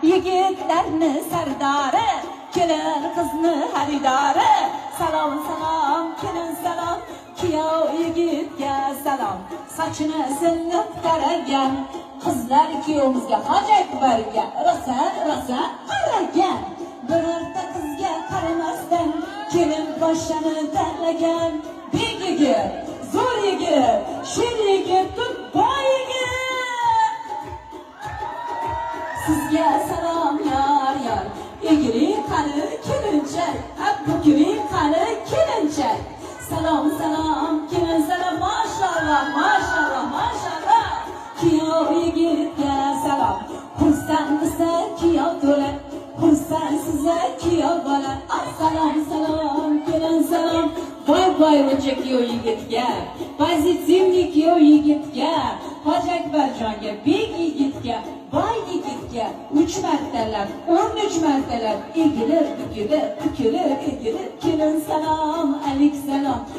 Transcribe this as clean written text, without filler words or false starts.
yigitlarni sardori, kelin qizni xaridori. Salom salom kelin salom, kuyov yigitga salom. Sochini silliq taragan qizlar kuyovimizga Hoji Akbarga rosa qaragan. Birorta qizga qaramasdan kelin boshini tanlagan. Bek yigit, zo'r yigit, sher yigit, boy yigit. Sizga salom yor, egri qani kelinchak, bukri qani kelinchak. Salom salom kelin salom, mashallah. Kuyov yigitga salom. Xursand desa kuyov to'la, xursand siza kuyov bola. Salom kelin salom. Boy o'cha kuyov yigitga, pozitivniy kuyov yigitga, Hoji Akbarjonga, bek yigitga, boy yigitga 3 martalab, 13 martalab egilib, bukilib, kelin salom, alik salom.